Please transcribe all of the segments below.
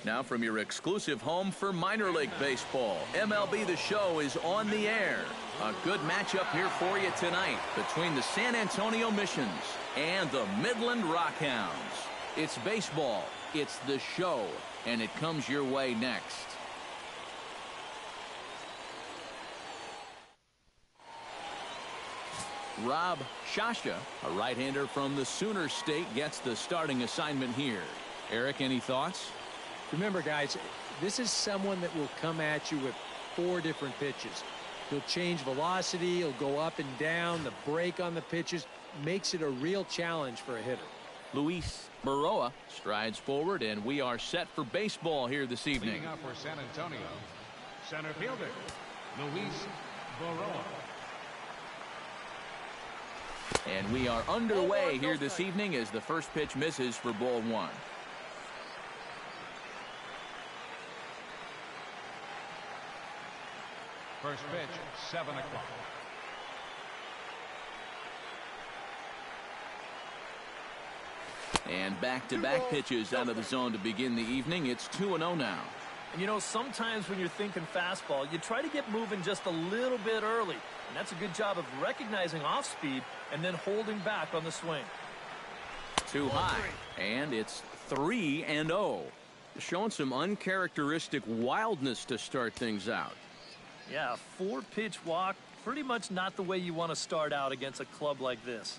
Now from your exclusive home for minor league baseball, MLB The Show is on the air. A good matchup here for you tonight between the San Antonio Missions and the Midland Rockhounds. It's baseball, it's The Show, and it comes your way next. Rob Shasha, a right-hander from the Sooner State, gets the starting assignment here. Eric, any thoughts? Remember, guys, this is someone that will come at you with 4 different pitches. He'll change velocity, he'll go up and down, the break on the pitches makes it a real challenge for a hitter. Luis Baroa strides forward, and we are set for baseball here this evening. Leading up for San Antonio, center fielder, Luis Baroa. And we are underway here this evening as the first pitch misses for ball 1. First pitch, 7 o'clock. And back-to-back pitches out of the zone to begin the evening. It's 2-0 now. And you know, sometimes when you're thinking fastball, you try to get moving just a little bit early. And that's a good job of recognizing off speed and then holding back on the swing. Too high. And it's 3-0. Showing some uncharacteristic wildness to start things out. Yeah, 4-pitch walk. Pretty much not the way you want to start out against a club like this.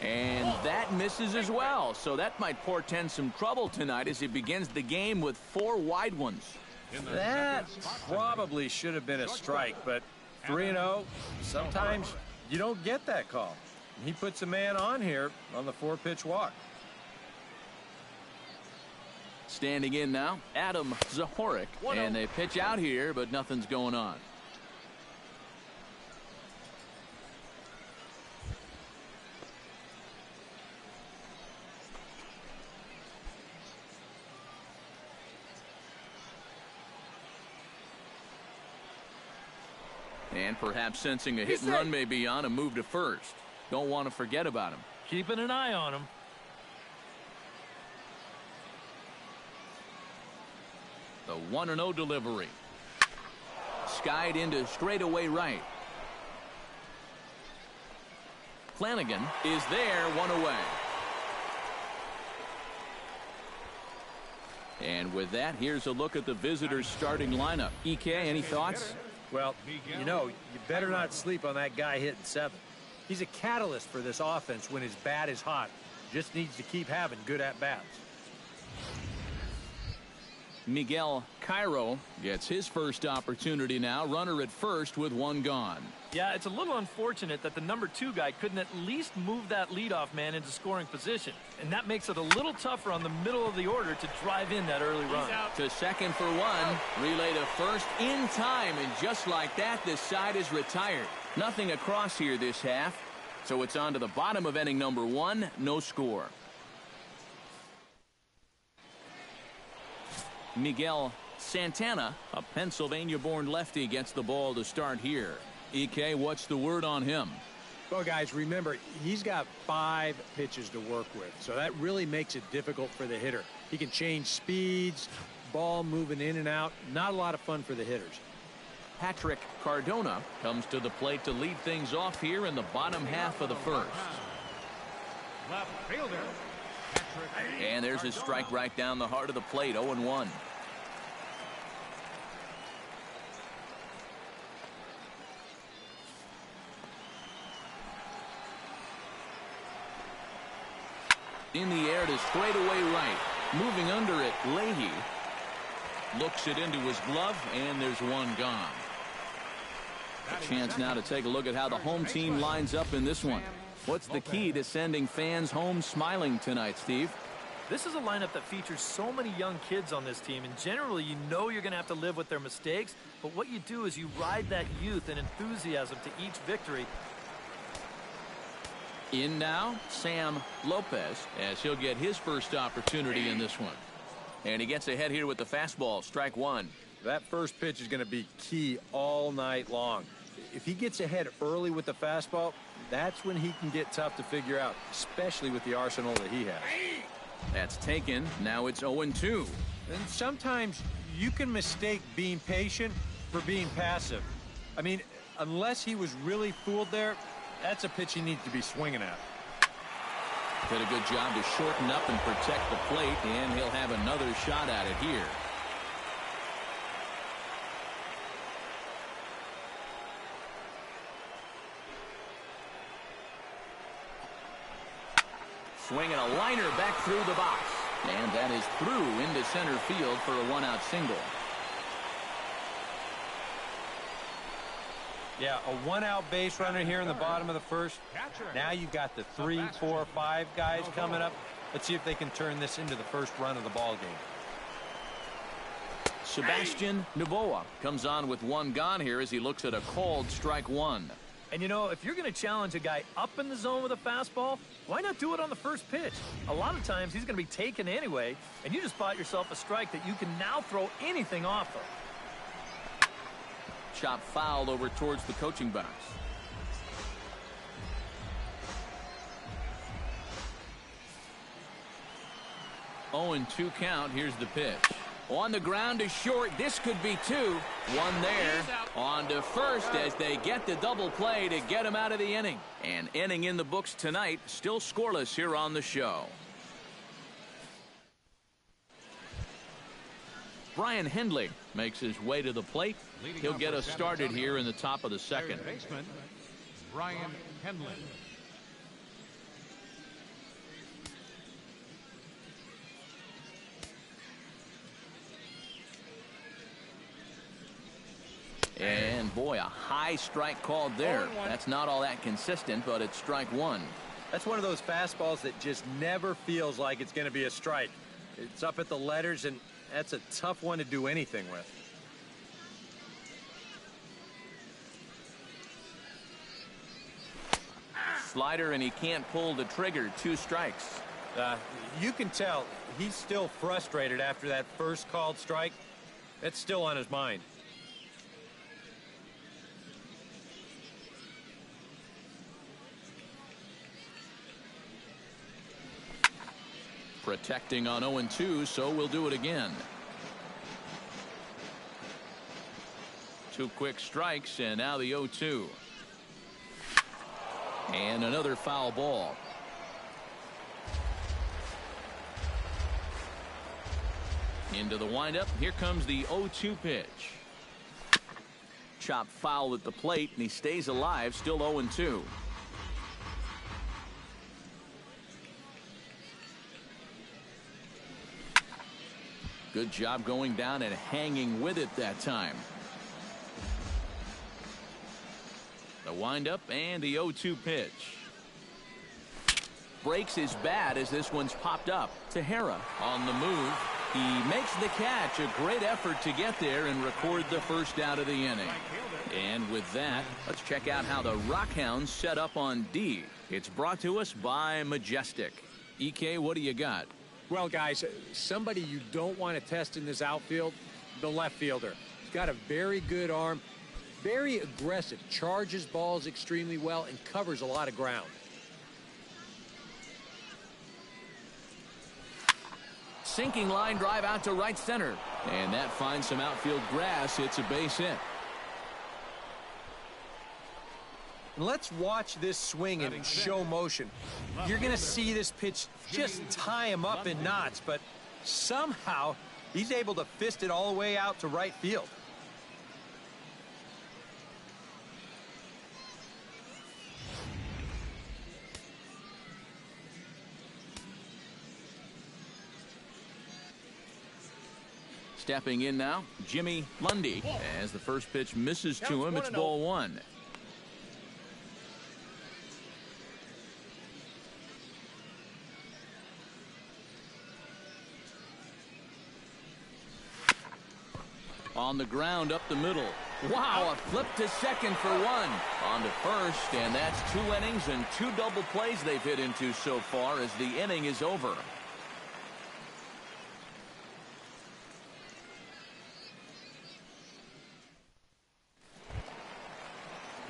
And that misses as well. So that might portend some trouble tonight as he begins the game with 4 wide ones. That probably should have been a strike, but 3-0, sometimes you don't get that call. He puts a man on here on the 4-pitch walk. Standing in now, Adam Zahorik. And they pitch out here, but nothing's going on. And perhaps sensing a hit and run may be on, a move to first. Don't want to forget about him. Keeping an eye on him. The 1-0 delivery. Skied into straightaway right. Flanagan is there, 1 away. And with that, here's a look at the visitors' starting lineup. EK, any thoughts? Well, you know, you better not sleep on that guy hitting 7. He's a catalyst for this offense when his bat is hot. Just needs to keep having good at-bats. Miguel Cairo gets his first opportunity now. Runner at first with 1 gone. Yeah, it's a little unfortunate that the number 2 guy couldn't at least move that leadoff man into scoring position. And that makes it a little tougher on the middle of the order to drive in that early run. To second for 1. Relay to first in time. And just like that, this side is retired. Nothing across here this half. So it's on to the bottom of inning number 1. No score. Miguel Santana, a Pennsylvania-born lefty, gets the ball to start here. EK, what's the word on him? Well, guys, remember, he's got 5 pitches to work with, so that really makes it difficult for the hitter. He can change speeds, ball moving in and out. Not a lot of fun for the hitters. Patrick Cardona comes to the plate to lead things off here in the bottom half of the first. Left fielder. And there's his strike right down the heart of the plate, 0-1. In the air to straightaway right. Moving under it, Leahy looks it into his glove, and there's 1 gone. A chance now to take a look at how the home team lines up in this one. What's the key to sending fans home smiling tonight, Steve? This is a lineup that features so many young kids on this team, and generally you know you're going to have to live with their mistakes, but what you do is you ride that youth and enthusiasm to each victory. In now, Sam Lopez, as he'll get his first opportunity in this one. And he gets ahead here with the fastball, strike 1. That first pitch is going to be key all night long. If he gets ahead early with the fastball, that's when he can get tough to figure out, especially with the arsenal that he has. That's taken. Now it's 0-2. And sometimes you can mistake being patient for being passive. I mean, unless he was really fooled there, that's a pitch he needs to be swinging at. Did a good job to shorten up and protect the plate, and he'll have another shot at it here. Swinging a liner back through the box. And that is through into center field for a one-out single. Yeah, a one-out base runner here in the bottom of the first. Now you've got the 3, 4, 5 guys coming up. Let's see if they can turn this into the first run of the ball game. Sebastian Noboa comes on with one gone here as he looks at a called strike one. And you know, if you're going to challenge a guy up in the zone with a fastball, why not do it on the first pitch? A lot of times he's going to be taken anyway, and you just bought yourself a strike that you can now throw anything off of. Chop fouled over towards the coaching box. Oh, and 2 count. Here's the pitch. On the ground to short. This could be 2. One there. On to first as they get the double play to get him out of the inning. An inning in the books tonight. Still scoreless here on the show. Brian Henley makes his way to the plate. He'll get us started here in the top of the second. Baseman, Brian Henley. And boy, a high strike called there. That's not all that consistent, but it's strike one. That's one of those fastballs that just never feels like it's going to be a strike. It's up at the letters, and that's a tough one to do anything with. Slider, and he can't pull the trigger. 2 strikes. You can tell he's still frustrated after that first called strike. That's still on his mind. Protecting on 0-2, so we'll do it again. 2 quick strikes, and now the 0-2. And another foul ball. Into the windup. Here comes the 0-2 pitch. Chop foul at the plate, and he stays alive, still 0-2. Good job going down and hanging with it that time. The windup and the 0-2 pitch. Breaks his bat as this one's popped up. Tejera on the move. He makes the catch. A great effort to get there and record the first out of the inning. And with that, let's check out how the Rockhounds set up on D. It's brought to us by Majestic. EK, what do you got? Well, guys, somebody you don't want to test in this outfield, the left fielder. He's got a very good arm, very aggressive, charges balls extremely well, and covers a lot of ground. Sinking line drive out to right center. And that finds some outfield grass. It's a base hit. Let's watch this swing in show motion. You're going to see this pitch just tie him up in knots, but somehow he's able to fist it all the way out to right field. Stepping in now, Jimmy Lundy. As the first pitch misses to him, it's ball 1. On the ground up the middle. Wow, a flip to second for 1. On to first, and that's 2 innings and 2 double plays they've hit into so far as the inning is over.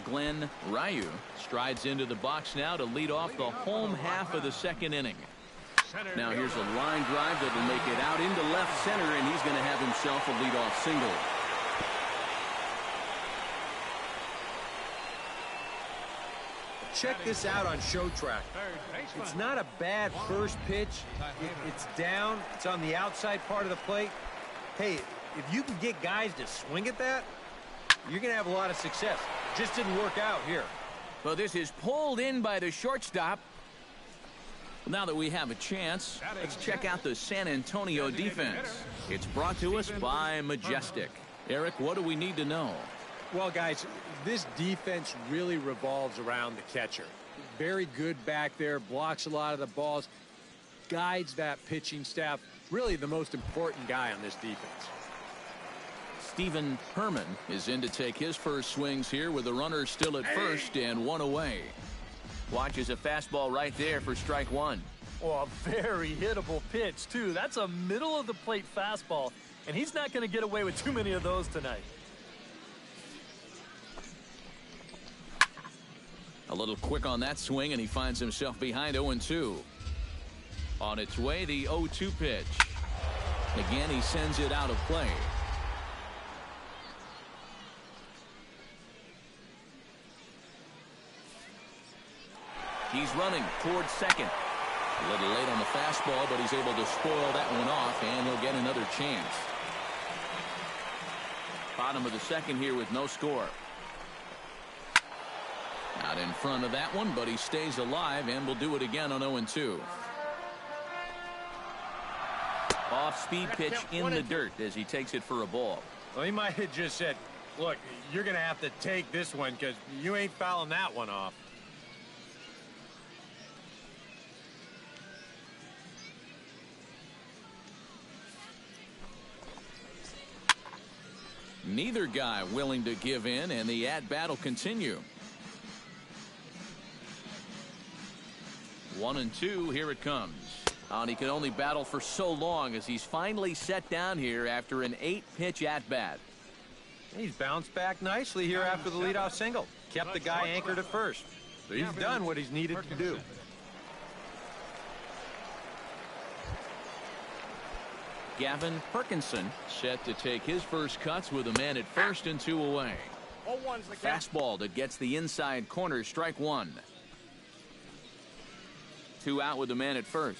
Glenn Ryu strides into the box now to lead off the home half of the second inning. Now here's a line drive that will make it out into left center, and he's going to have himself a leadoff single. Check this out on Show Track. It's not a bad first pitch. It's down. It's on the outside part of the plate. Hey, if you can get guys to swing at that, you're going to have a lot of success. Just didn't work out here. Well, this is pulled in by the shortstop. Now that we have a chance, let's check out the San Antonio defense. It's brought to us by Majestic. Eric, what do we need to know? Well, guys, this defense really revolves around the catcher. Very good back there, blocks a lot of the balls, guides that pitching staff. Really the most important guy on this defense. Stephen Herman is in to take his first swings here with the runner still at first and one away. Watches a fastball right there for strike one. Oh, a very hittable pitch, too. That's a middle-of-the-plate fastball, and he's not going to get away with too many of those tonight. A little quick on that swing, and he finds himself behind 0-2. On its way, the 0-2 pitch. Again, he sends it out of play. He's running towards second. A little late on the fastball, but he's able to spoil that one off, and he'll get another chance. Bottom of the second here with no score. Not in front of that one, but he stays alive and will do it again on 0-2. Off-speed pitch in the dirt as he takes it for a ball. Well, he might have just said, look, you're going to have to take this one because you ain't fouling that one off. Neither guy willing to give in, and the at-bat will continue. 1-2, here it comes. And he can only battle for so long as he's finally set down here after an 8-pitch at-bat. He's bounced back nicely here after the leadoff single. Kept the guy anchored at first. So he's done what he's needed to do. Gavin Perkinson set to take his first cuts with a man at first and 2 away. Fastball that gets the inside corner, strike one. 2 out with the man at first.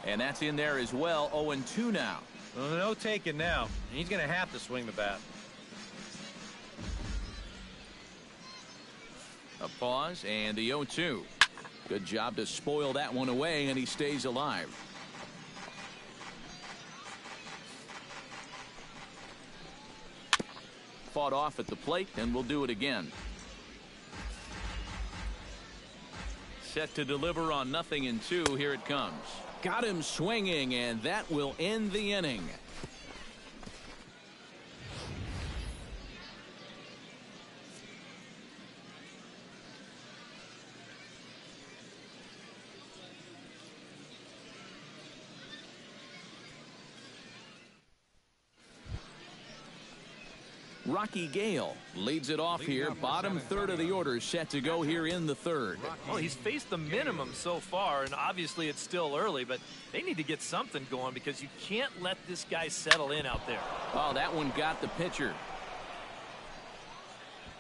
And that's in there as well. 0-2 now. Well, no taking now. He's going to have to swing the bat. A pause and the 0-2. Good job to spoil that one away, and he stays alive. Fought off at the plate, and we'll do it again. Set to deliver on 0-2. Here it comes. Got him swinging, and that will end the inning. Rocky Gale leads it off here. Bottom third of the order set to go here in the third. Well, he's faced the minimum so far, and obviously it's still early, but they need to get something going because you can't let this guy settle in out there. Oh, that one got the pitcher.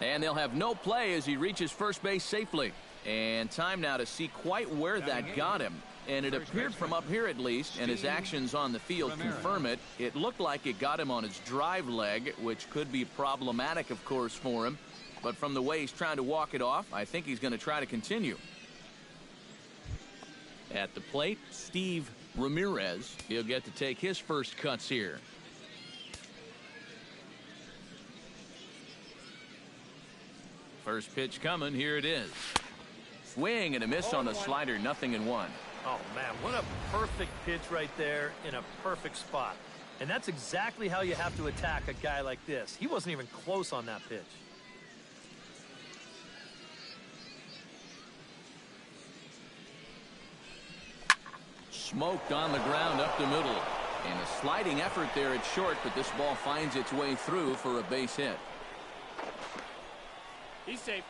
And they'll have no play as he reaches first base safely. And time now to see quite where that got him. And it appeared from up here at least, and his actions on the field confirm it. It looked like it got him on his drive leg, which could be problematic, of course, for him. But from the way he's trying to walk it off, I think he's going to try to continue. At the plate, Steve Ramirez. He'll get to take his first cuts here. First pitch coming. Here it is. Swing and a miss on the slider. 0-1. Oh, man, what a perfect pitch right there in a perfect spot. And that's exactly how you have to attack a guy like this. He wasn't even close on that pitch. Smoked on the ground up the middle. And a sliding effort there at short, but this ball finds its way through for a base hit. He's safe.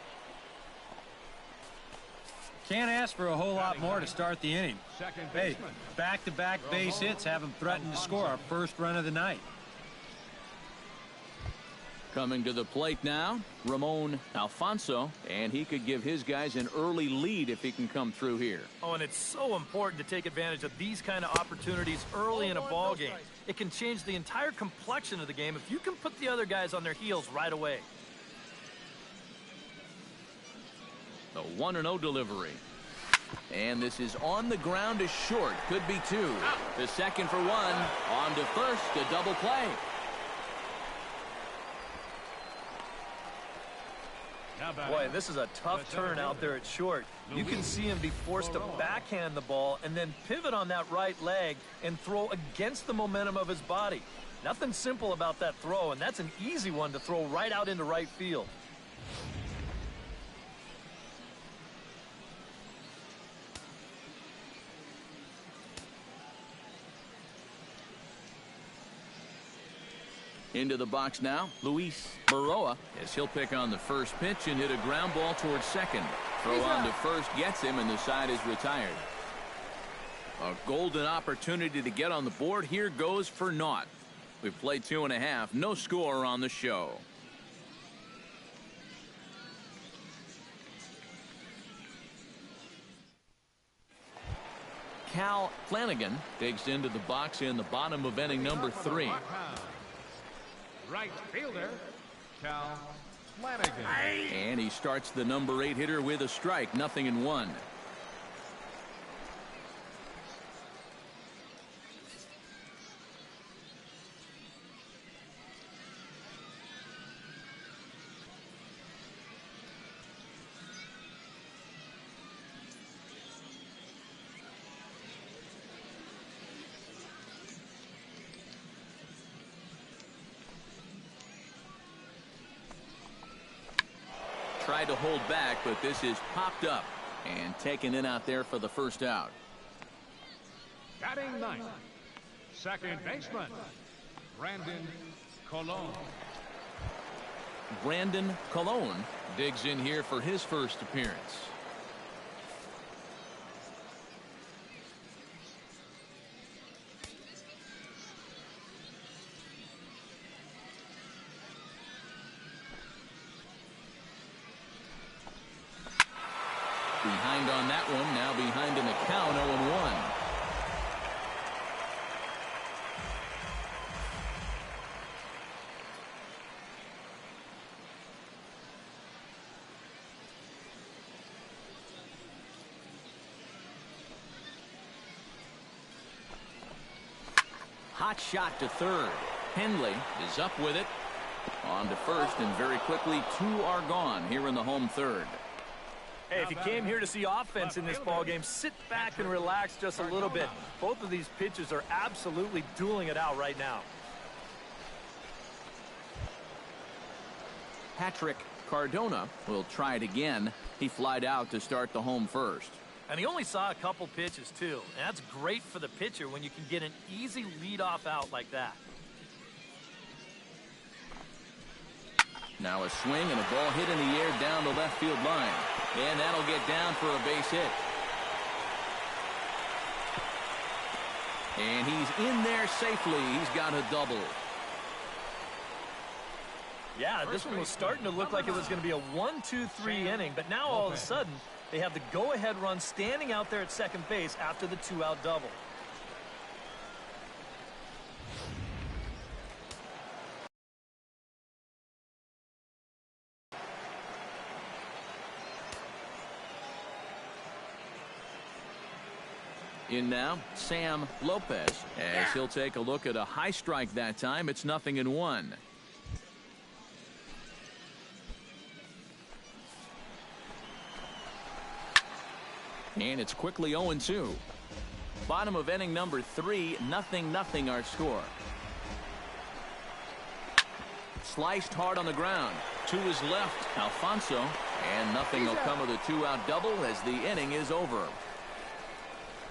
Can't ask for a whole lot more to start the inning. Hey, baseman. back-to-back base hits have him threatened to score our first run of the night. Coming to the plate now, Ramon Alfonso, and he could give his guys an early lead if he can come through here. Oh, and it's so important to take advantage of these kind of opportunities early in a ball game. It can change the entire complexion of the game if you can put the other guys on their heels right away. The 1-0 delivery. And this is on the ground to short. Could be two. The second for one. On to first. A double play. Boy, this is a tough turn out there at short. You can see him be forced to backhand the ball and then pivot on that right leg and throw against the momentum of his body. Nothing simple about that throw, and that's an easy one to throw right out into right field. Into the box now, Luis Baroa, as he'll pick on the first pitch and hit a ground ball towards second. Throw on to first gets him, and the side is retired. A golden opportunity to get on the board. Here goes for naught. We've played 2.5. No score on the show. Cal Flanagan digs into the box in the bottom of inning number 3. Right fielder, Cal Flanagan. And he starts the number 8 hitter with a strike. 0-1. Tried to hold back, but this is popped up and taken in out there for the first out. Batting ninth, second baseman, Brandon Colon. Brandon Colon digs in here for his first appearance. Behind on that one, now behind in the count, 0-1. Hot shot to third. Henley is up with it. On to first, and very quickly 2 are gone here in the home third. Hey, if you came here to see offense in this ballgame, sit back and relax just a little bit. Both of these pitchers are absolutely dueling it out right now. Patrick Cardona will try it again. He flied out to start the home first. And he only saw a couple pitches, too. And that's great for the pitcher when you can get an easy leadoff out like that. Now a swing and a ball hit in the air down the left field line. And that'll get down for a base hit. And he's in there safely. He's got a double. Yeah, this one was starting to look like it was going to be a 1-2-3 inning, but now all of a sudden they have the go-ahead run standing out there at second base after the 2-out double. In now, Sam Lopez, as he'll take a look at a high strike that time. It's 0-1. And it's quickly 0-2. Bottom of inning number 3, 0-0 our score. Sliced hard on the ground. To his left, Alfonso. And nothing will come of the 2-out double as the inning is over.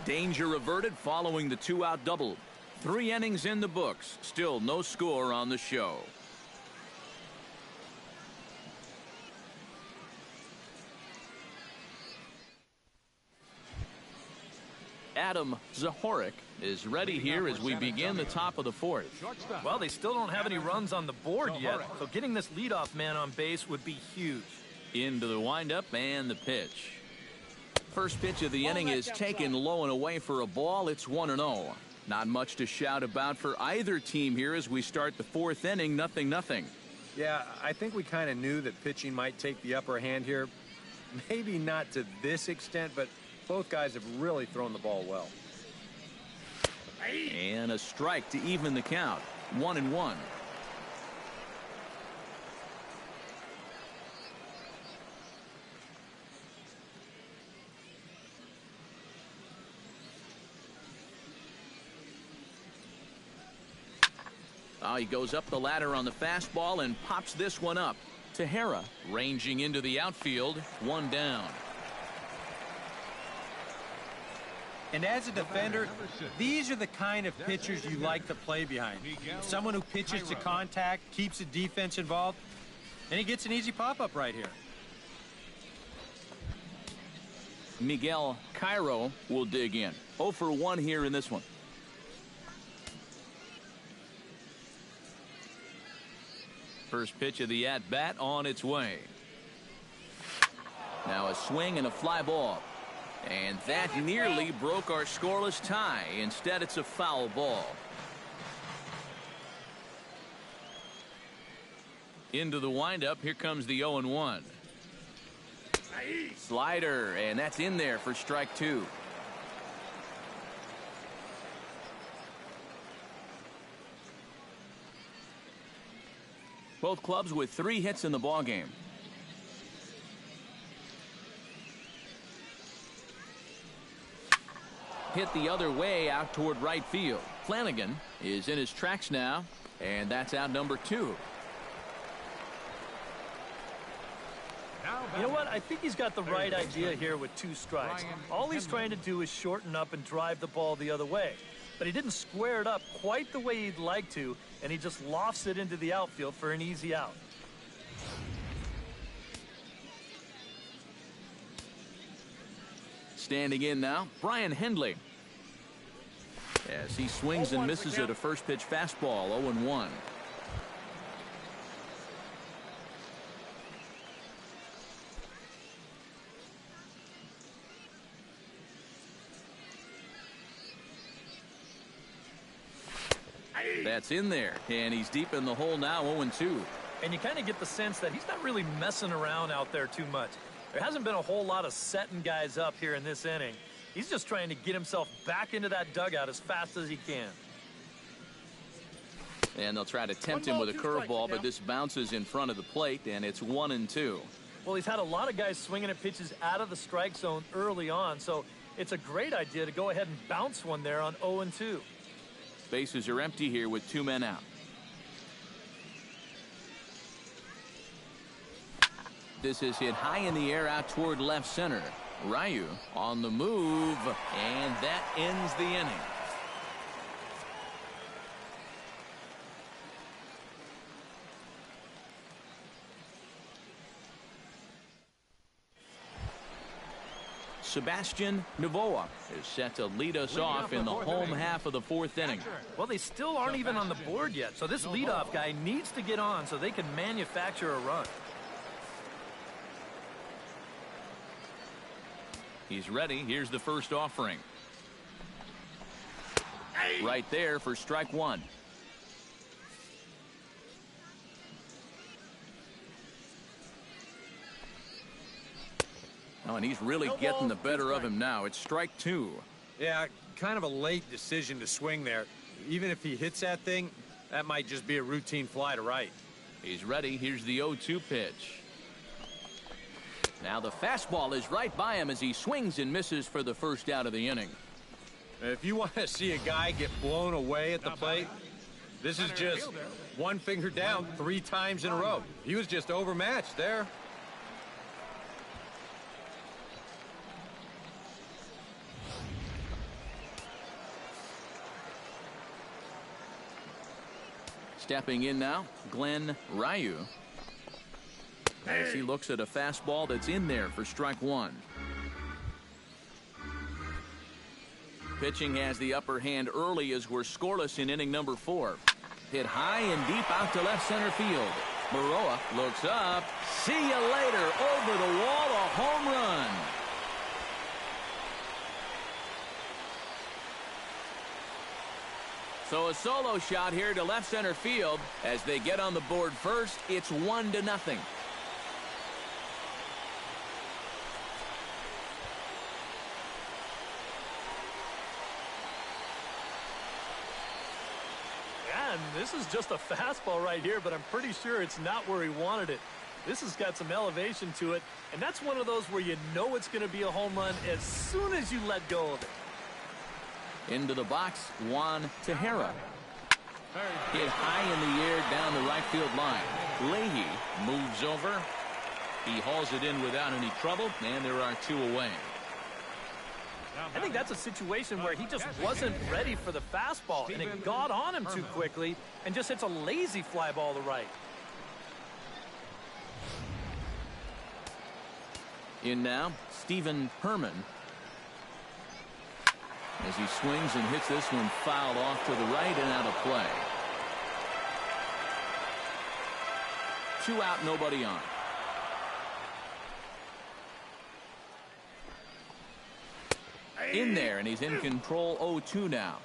Danger averted following the 2-out double. 3 innings in the books. Still no score on the show. Adam Zahorik is ready here as we begin the top of the 4th. Well, they still don't have any runs on the board yet, so getting this leadoff man on base would be huge. Into the windup and the pitch. First pitch of the inning is taken low and away for a ball. It's 1-0. Not much to shout about for either team here as we start the 4th inning. 0-0. Yeah, I think we kind of knew that pitching might take the upper hand here. Maybe not to this extent, but both guys have really thrown the ball well. And a strike to even the count. 1-1. Oh, he goes up the ladder on the fastball and pops this one up. Tejera ranging into the outfield. 1 down. And as a defender, these are the kind of pitchers you like to play behind. Someone who pitches to contact, keeps the defense involved, and he gets an easy pop-up right here. Miguel Cairo will dig in. 0 for 1 here in this one. First pitch of the at-bat on its way. Now a swing and a fly ball. And that nearly broke our scoreless tie. Instead, it's a foul ball. Into the windup. Here comes the 0-1. Slider, and that's in there for strike 2. Both clubs with 3 hits in the ballgame. Hit the other way out toward right field. Flanagan is in his tracks now, and that's out number 2. You know what? I think he's got the right idea here with 2 strikes. All he's trying to do is shorten up and drive the ball the other way. But he didn't square it up quite the way he'd like to, and he just lofts it into the outfield for an easy out. Standing in now, Brian Henley. As he swings and misses at a first pitch fastball. 0-1. That's in there, and he's deep in the hole now. 0-2. And you kind of get the sense that he's not really messing around out there too much. There hasn't been a whole lot of setting guys up here in this inning. He's just trying to get himself back into that dugout as fast as he can. And they'll try to tempt him with a curveball, but this bounces in front of the plate, and it's 1-2. Well, he's had a lot of guys swinging at pitches out of the strike zone early on, so it's a great idea to go ahead and bounce one there on 0-2. Bases are empty here with 2 men out. This is hit high in the air out toward left center. Ryu on the move, and that ends the inning. Sebastian Novoa is set to lead us off in the home half of the 4th inning. Well, they still aren't even on the board yet, so this leadoff guy needs to get on so they can manufacture a run. He's ready. Here's the first offering. Right there for strike 1. Oh, and he's really getting the better of him now. It's strike 2. Yeah, kind of a late decision to swing there. Even if he hits that thing, that might just be a routine fly to right. He's ready. Here's the 0-2 pitch. Now the fastball is right by him as he swings and misses for the first out of the inning. If you want to see a guy get blown away at the plate, this is just one finger down 3 times in a row. He was just overmatched there. Stepping in now, Glenn Ryu. As he looks at a fastball that's in there for strike one. Pitching has the upper hand early as we're scoreless in inning number 4. Hit high and deep out to left center field. Baroa looks up. See you later. Over the wall, a home run. So a solo shot here to left center field. As they get on the board first, it's 1-0. And this is just a fastball right here, but I'm pretty sure it's not where he wanted it. This has got some elevation to it, and that's one of those where you know it's going to be a home run as soon as you let go of it. Into the box, Juan Tejera. Hit high in the air down the right field line. Leahy moves over. He hauls it in without any trouble, and there are 2 away. I think that's a situation where he just wasn't ready for the fastball, and it got on him too quickly and just hits a lazy fly ball to right. In now, Stephen Herman. As he swings and hits this one fouled off to the right and out of play. 2 out, nobody on. In there, and he's in control. 0-2 now.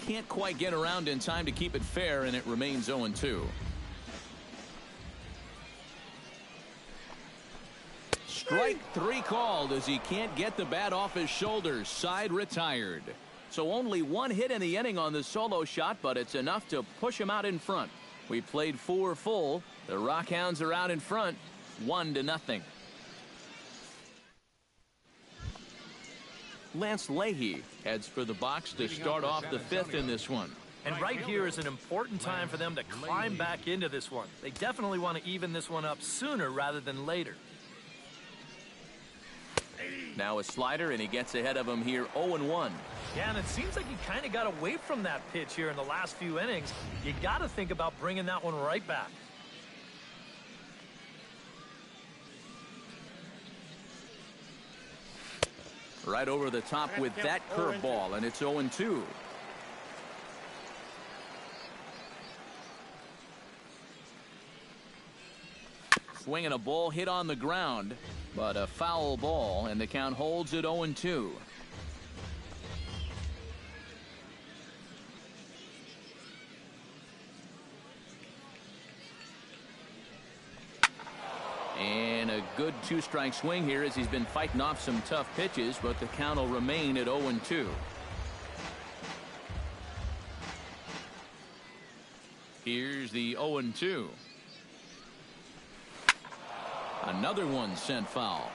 Can't quite get around in time to keep it fair, and it remains 0-2. Strike 3 called as he can't get the bat off his shoulders. Side retired. So only 1 hit in the inning on the solo shot, but it's enough to push him out in front. We played 4 full. The Rockhounds are out in front, 1-0. Lance Leahy heads for the box to start off the 5th in this one. And right here is an important time for them to climb back into this one. They definitely want to even this one up sooner rather than later. Now a slider, and he gets ahead of him here, 0-1. Yeah, and it seems like he kind of got away from that pitch here in the last few innings. You got to think about bringing that one right back. Right over the top with that curveball, and it's 0-2. Swinging a ball hit on the ground, but a foul ball, and the count holds at 0-2. And a good 2-strike swing here as he's been fighting off some tough pitches, but the count will remain at 0-2. Here's the 0-2. Another one sent foul.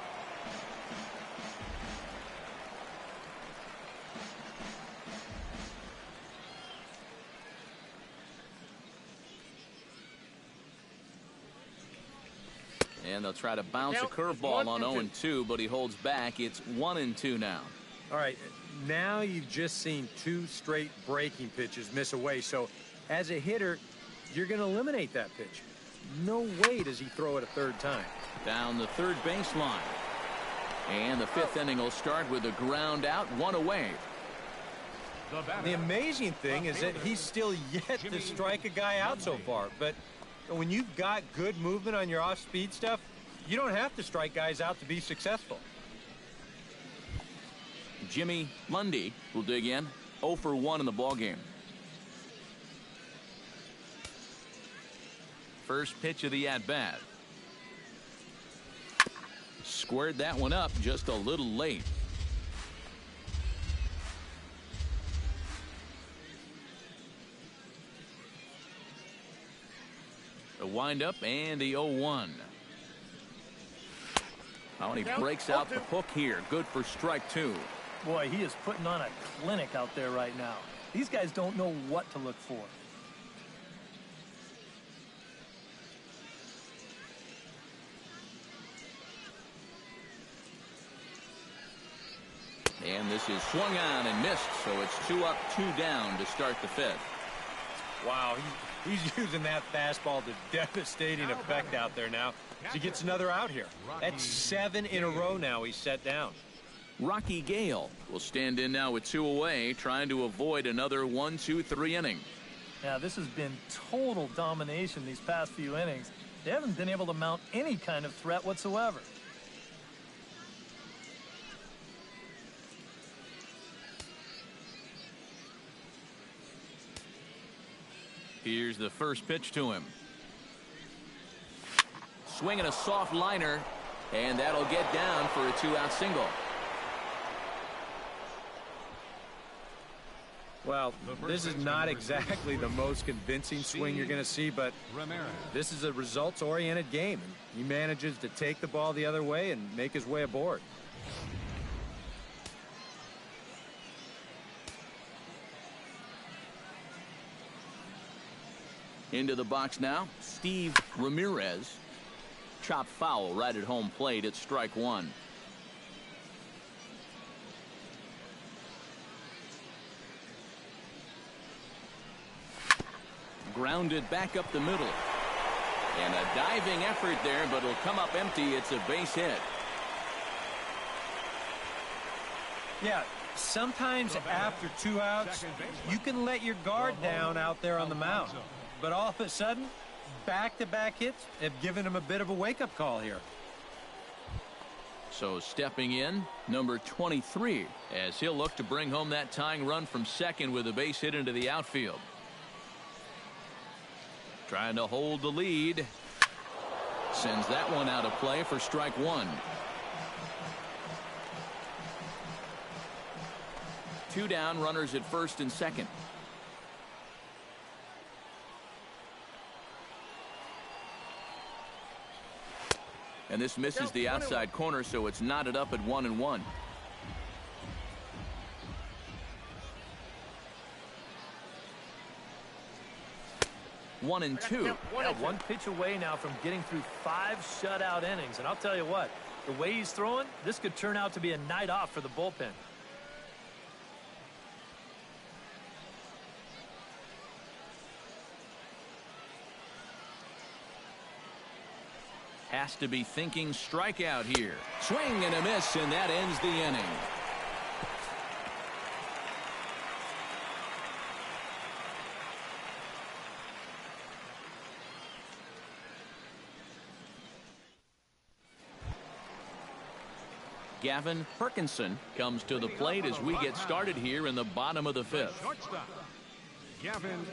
And they'll try to bounce a curveball on 0-2, but he holds back. It's 1-2 now. All right, now you've just seen 2 straight breaking pitches miss away. So as a hitter, you're going to eliminate that pitch. No way does he throw it a 3rd time. Down the 3rd baseline. And the 5th inning will start with a ground out, 1 away. The amazing thing is that he's still yet to strike a guy out so far. But when you've got good movement on your off-speed stuff, you don't have to strike guys out to be successful. Jimmy Lundy will dig in. 0 for 1 in the ballgame. First pitch of the at-bat. Squared that one up just a little late. The windup and the 0-1. Oh, and he breaks out the hook here. Good for strike 2. Boy, he is putting on a clinic out there right now. These guys don't know what to look for. And this is swung on and missed, so it's 2 up, 2 down to start the 5th. Wow, he's using that fastball to devastating effect out there now. He gets another out here. That's 7 in a row now he's set down. Rocky Gale will stand in now with 2 away, trying to avoid another 1-2-3 inning. Yeah, this has been total domination these past few innings. They haven't been able to mount any kind of threat whatsoever. Here's the first pitch to him. Swinging a soft liner, and that'll get down for a 2-out single. Well, this is not exactly the most convincing swing you're going to see, but this is a results-oriented game. He manages to take the ball the other way and make his way aboard. Into the box now, Steve Ramirez. Chop foul right at home plate. It's strike 1. Grounded back up the middle. And a diving effort there, but it'll come up empty. It's a base hit. Yeah, sometimes after 2 outs, you can let your guard down out there on the mound. But all of a sudden, back-to-back hits have given him a bit of a wake-up call here. So stepping in, number 23, as he'll look to bring home that tying run from second with a base hit into the outfield. Trying to hold the lead. Sends that one out of play for strike 1. 2 down, runners at first and second. And this misses the outside corner, so it's knotted up at 1-1. One and two. Yeah, 1 pitch away now from getting through 5 shutout innings. And I'll tell you what, the way he's throwing, this could turn out to be a night off for the bullpen. Has to be thinking strikeout here. Swing and a miss, and that ends the inning. Gavin Perkinson comes to the plate as we get started here in the bottom of the 5th. Shortstop, Gavin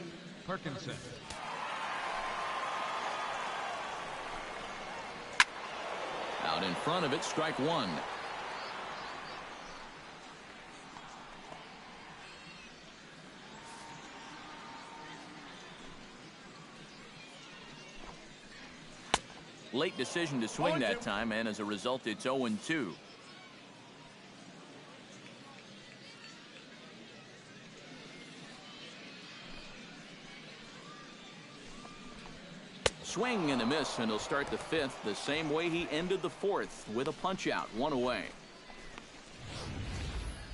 Perkinson. Out in front of it, strike 1. Late decision to swing that time, and as a result, it's 0-2. Swing and a miss, and he'll start the 5th the same way he ended the 4th with a punch out, 1 away.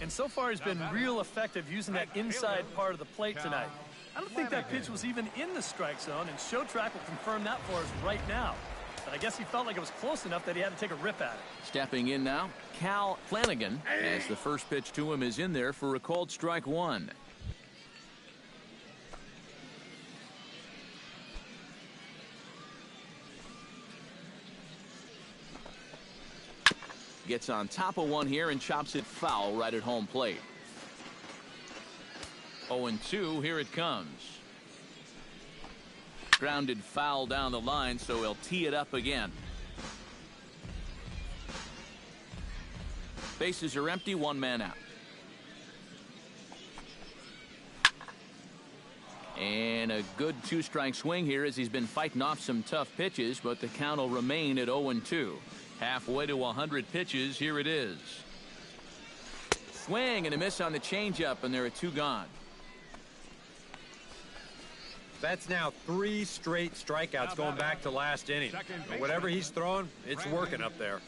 And so far he's been real effective using that inside part of the plate tonight. I don't think that pitch was even in the strike zone, and Show Track will confirm that for us right now. But I guess he felt like it was close enough that he had to take a rip at it. Stepping in now, Cal Flanagan, as the first pitch to him is in there for a called strike 1. Gets on top of one here and chops it foul right at home plate. 0-2, here it comes. Grounded foul down the line, so he'll tee it up again. Bases are empty, 1 man out. And a good 2-strike swing here as he's been fighting off some tough pitches, but the count will remain at 0-2. Halfway to 100 pitches, here it is. Swing and a miss on the changeup, and there are 2 gone. That's now 3 straight strikeouts going back to last inning. But whatever he's throwing, it's working up there.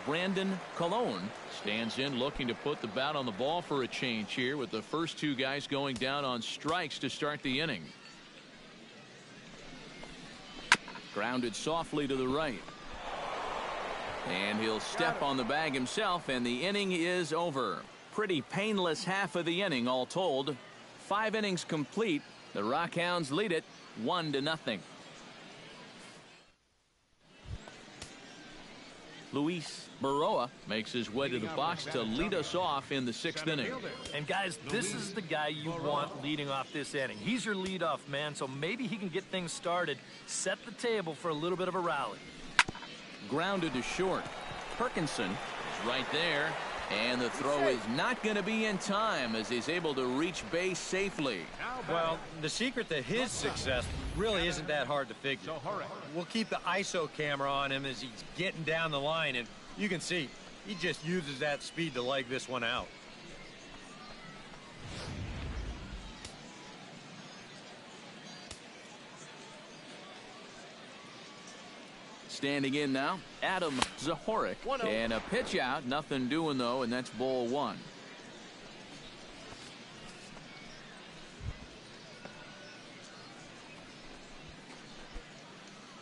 Brandon Colon stands in looking to put the bat on the ball for a change here with the first two guys going down on strikes to start the inning. Grounded softly to the right. And he'll step on the bag himself, and the inning is over. Pretty painless half of the inning all told. 5 innings complete. The Rockhounds lead it 1-0. Luis Baroa makes his way to the box to lead us off in the 6th inning. And guys, this is the guy you want leading off this inning. He's your leadoff man, so maybe he can get things started, set the table for a little bit of a rally. Grounded to short. Perkinson is right there, and the throw is not going to be in time as he's able to reach base safely. Well, the secret to his success really isn't that hard to figure. We'll keep the ISO camera on him as he's getting down the line, and you can see he just uses that speed to leg this one out. Standing in now, Adam Zahorik. And a pitch out, nothing doing though, and that's ball 1.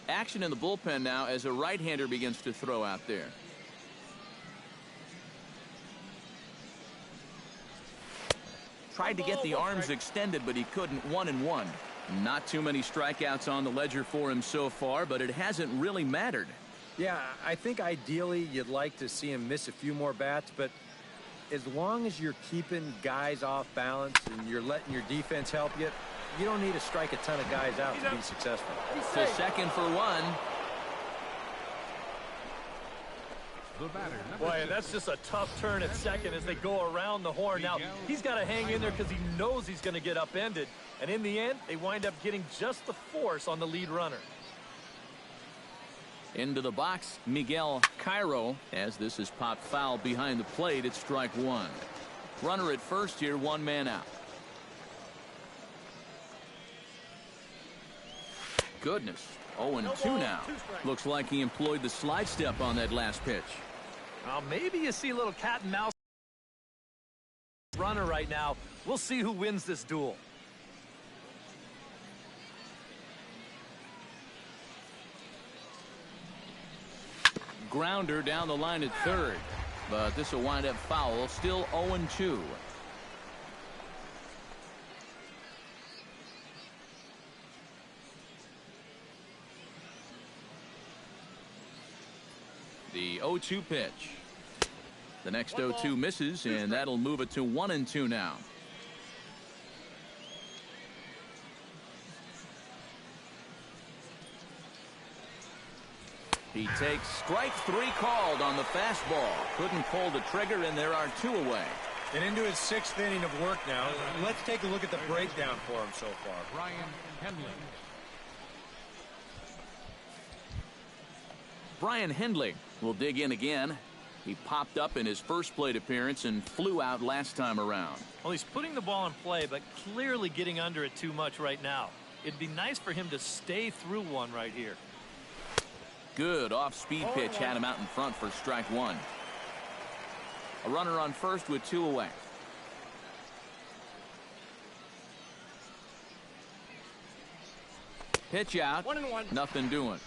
Action in the bullpen now as a right-hander begins to throw out there. Tried to get the arms extended, but he couldn't. 1-1. Not too many strikeouts on the ledger for him so far, but it hasn't really mattered. Yeah, I think ideally you'd like to see him miss a few more bats, but as long as you're keeping guys off balance and you're letting your defense help you, you don't need to strike a ton of guys out to be successful. To second for 1. Boy, and that's just a tough turn at second as they go around the horn. Now, he's got to hang in there because he knows he's going to get upended. And in the end, they wind up getting just the force on the lead runner. Into the box, Miguel Cairo, as this is popped foul behind the plate. It's strike 1. Runner at first here, 1 man out. Goodness. 0-2 now. Looks like he employed the slide step on that last pitch. Well, maybe you see a little cat and mouse runner right now. We'll see who wins this duel. Grounder down the line at third, but this will wind up foul. Still 0-2. The 0-2 pitch. The next 0-2 misses, and that'll move it to 1-2 now. He takes strike 3 called on the fastball. Couldn't pull the trigger, and there are 2 away. And into his 6th inning of work now. Let's take a look at the breakdown for him so far. Brian Henley. Brian Henley will dig in again. He popped up in his first plate appearance and flew out last time around. Well, he's putting the ball in play, but clearly getting under it too much right now. It'd be nice for him to stay through one right here. Good off-speed pitch had him out in front for strike 1. A runner on first with 2 away. Pitch out. 1-1. Nothing doing.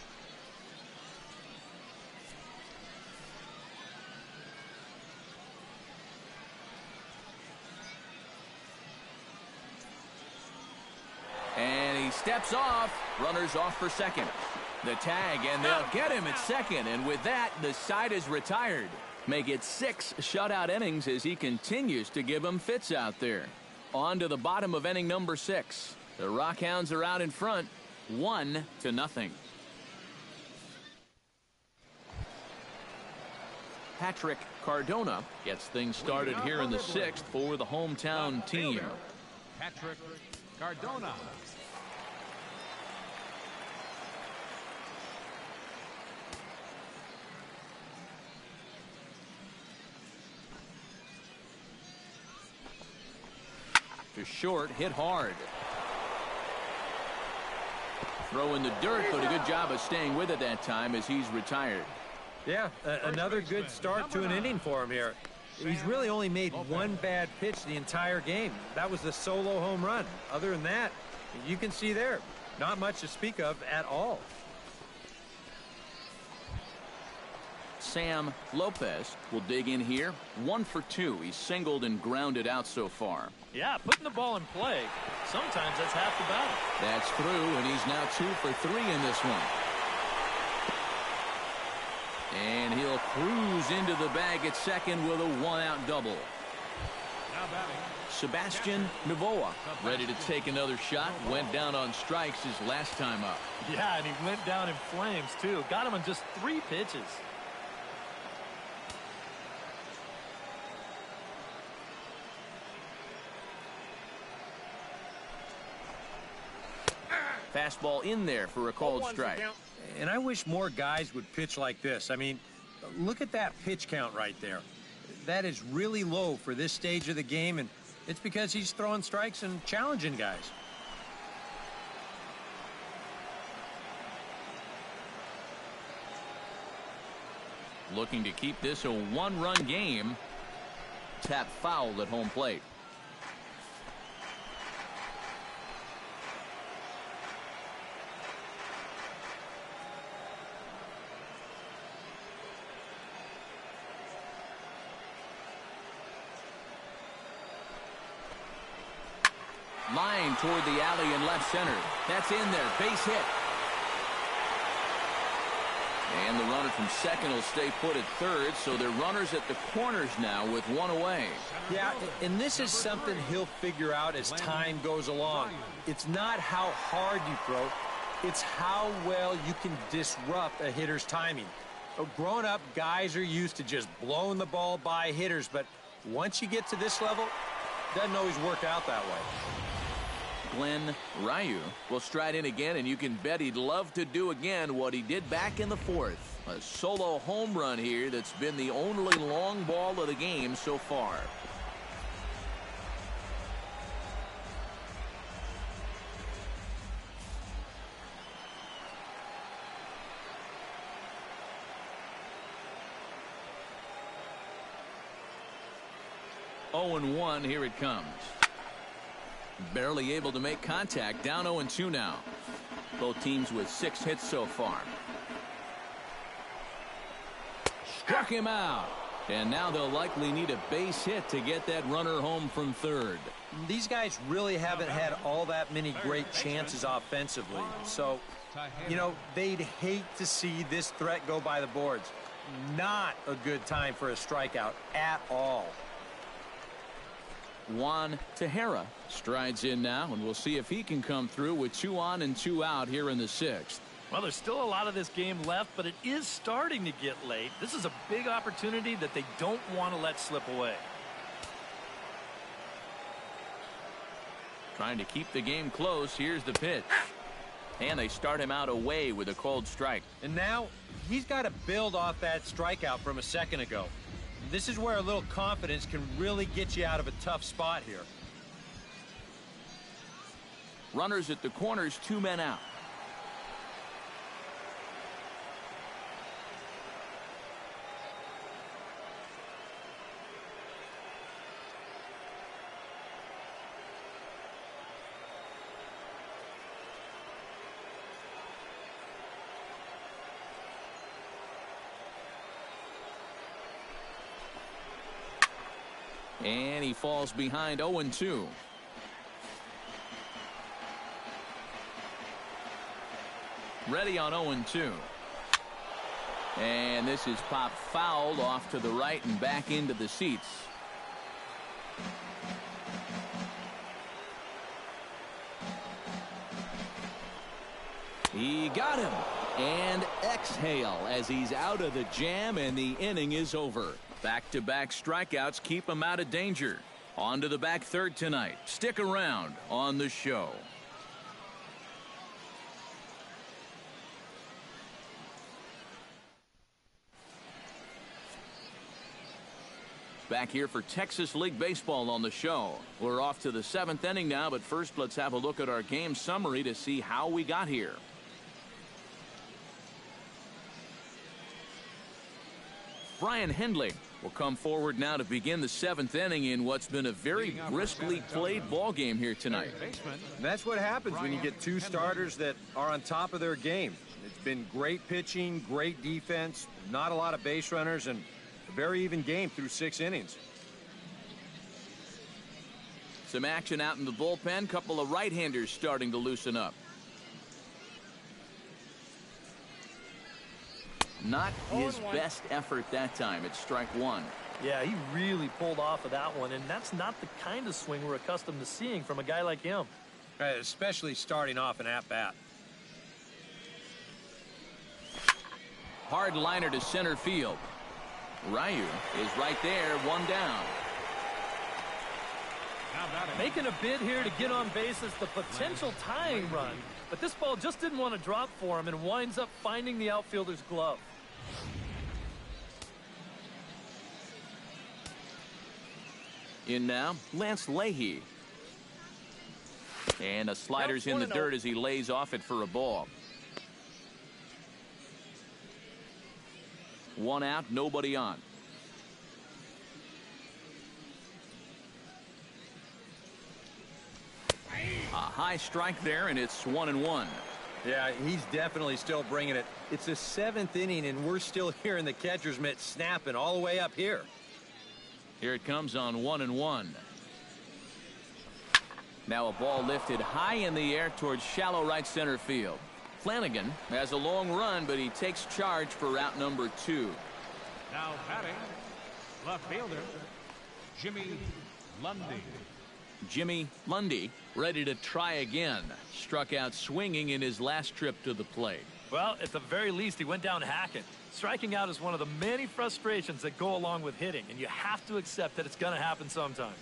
And he steps off. Runners off for second. The tag, and they'll get him at second. And with that, the side is retired. Make it 6 shutout innings as he continues to give them fits out there. On to the bottom of inning number 6. The Rockhounds are out in front, 1-0. Patrick Cardona gets things started here in the 6th for the hometown team. Patrick Cardona. To short, hit hard. Throw in the dirt, but a good job of staying with it that time as he's retired. Yeah, another good start to an inning for him here. He's really only made one bad pitch the entire game. That was the solo home run. Other than that, you can see there, not much to speak of at all. Sam Lopez will dig in here. 1 for 2. He's singled and grounded out so far. Yeah, putting the ball in play, sometimes that's half the battle. That's through, and he's now 2 for 3 in this one. And he'll cruise into the bag at second with a 1-out double. Now batting. Sebastian Novoa ready to take another shot. Went down on strikes his last time up. Yeah, and he went down in flames, too. Got him on just 3 pitches. Fastball in there for a called strike. And I wish more guys would pitch like this. I mean, look at that pitch count right there. That is really low for this stage of the game, and it's because he's throwing strikes and challenging guys. Looking to keep this a 1-run game. Tap foul at home plate. Line toward the alley in left center. That's in there. Base hit. And the runner from second will stay put at third, so they're runners at the corners now with 1 away. Yeah, and this is something he'll figure out as time goes along. It's not how hard you throw, it's how well you can disrupt a hitter's timing. Growing up, guys are used to just blowing the ball by hitters, but once you get to this level, it doesn't always work out that way. Glenn Ryu will stride in again, and you can bet he'd love to do again what he did back in the 4th. A solo home run here that's been the only long ball of the game so far. Oh, and 1, here it comes. Barely able to make contact. Down 0-2 now. Both teams with 6 hits so far. Struck him out. And now they'll likely need a base hit to get that runner home from third. These guys really haven't had all that many great chances offensively. So, you know, they'd hate to see this threat go by the boards. Not a good time for a strikeout at all. Juan Tejera strides in now, and we'll see if he can come through with 2 on and 2 out here in the 6th. Well, there's still a lot of this game left, but it is starting to get late. This is a big opportunity that they don't want to let slip away. Trying to keep the game close. Here's the pitch. And they start him out away with a called strike. And now he's got to build off that strikeout from a second ago. This is where a little confidence can really get you out of a tough spot here. Runners at the corners, 2 men out. And he falls behind 0-2. Ready on 0-2. And this is popped fouled off to the right and back into the seats. He got him. And exhale as he's out of the jam, and the inning is over. Back-to-back strikeouts keep him out of danger. On to the back third tonight. Stick around on the show. Back here for Texas League Baseball on the show. We're off to the 7th inning now, but first let's have a look at our game summary to see how we got here. Brian Henley will come forward now to begin the 7th inning in what's been a very briskly played ball game here tonight. And that's what happens when you get two starters that are on top of their game. It's been great pitching, great defense, not a lot of base runners, and a very even game through 6 innings. Some action out in the bullpen. Couple of right-handers starting to loosen up. Not his best effort that time. It's strike 1. Yeah, he really pulled off of that one, and that's not the kind of swing we're accustomed to seeing from a guy like him. Especially starting off an at-bat. Hard liner to center field. Ryu is right there, 1 down. Making a bid here to get on base is the potential tying run, but this ball just didn't want to drop for him and winds up finding the outfielder's glove. In now, Lance Leahy. And a slider's in the dirt as he lays off it for a ball. 1 out, nobody on. A high strike there, and it's 1-1. Yeah, he's definitely still bringing it. It's the 7th inning, and we're still hearing the catcher's mitt snapping all the way up here. Here it comes on 1-1. Now a ball lifted high in the air towards shallow right center field. Flanagan has a long run, but he takes charge for route number 2. Now batting, left fielder, Jimmy Lundy ready to try again. Struck out swinging in his last trip to the plate. Well, at the very least, he went down hacking. Striking out is one of the many frustrations that go along with hitting, and you have to accept that it's going to happen sometimes.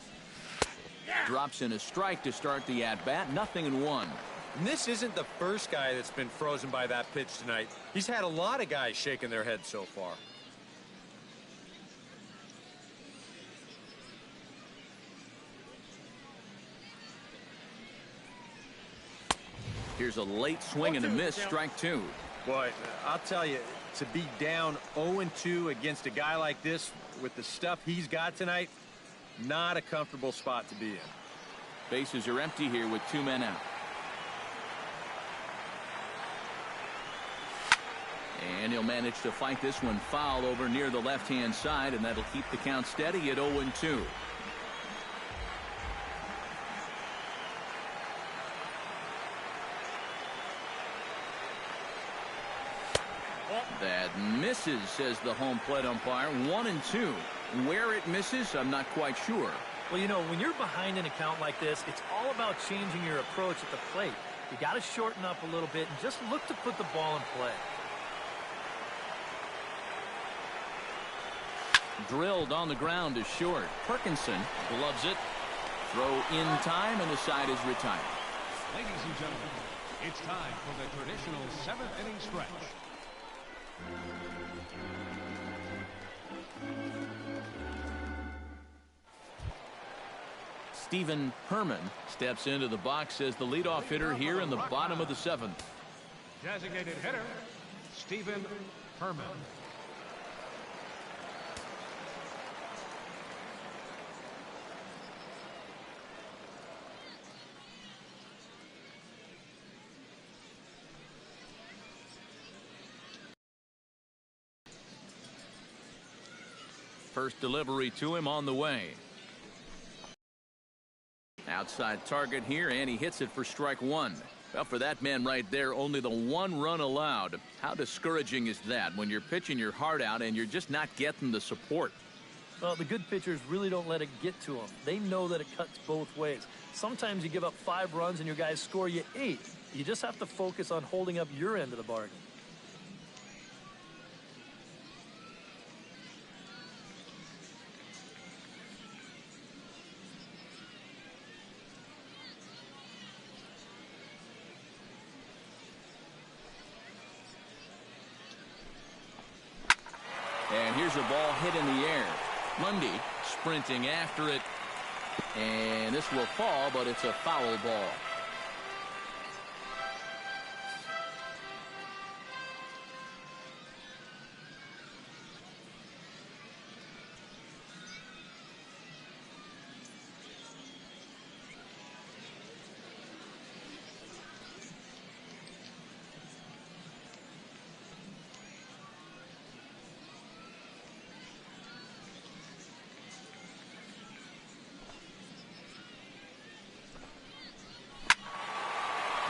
Drops in a strike to start the at-bat. 0-1. And this isn't the first guy that's been frozen by that pitch tonight. He's had a lot of guys shaking their heads so far. Here's a late swing and a miss. Strike 2. Boy, I'll tell you, to be down 0-2 against a guy like this with the stuff he's got tonight, not a comfortable spot to be in. Bases are empty here with 2 men out. And he'll manage to fight this one foul over near the left-hand side, and that'll keep the count steady at 0-2. That misses, says the home plate umpire. 1-2. Where it misses, I'm not quite sure. Well, you know, when you're behind in a count like this, it's all about changing your approach at the plate. You got to shorten up a little bit and just look to put the ball in play. Drilled on the ground to short. Perkinson gloves it. Throw in time, and the side is retired. Ladies and gentlemen, it's time for the traditional 7th inning stretch. Stephen Herman steps into the box as the leadoff hitter here in the bottom of the 7th. Designated hitter, Stephen Herman. First delivery to him on the way. Outside target here, and he hits it for strike 1. Well, for that man right there, only the 1 run allowed. How discouraging is that when you're pitching your heart out and you're just not getting the support? Well, the good pitchers really don't let it get to them. They know that it cuts both ways. Sometimes you give up 5 runs and your guys score you 8. You just have to focus on holding up your end of the bargain. And here's a ball hit in the air. Lundy sprinting after it. And this will fall, but it's a foul ball.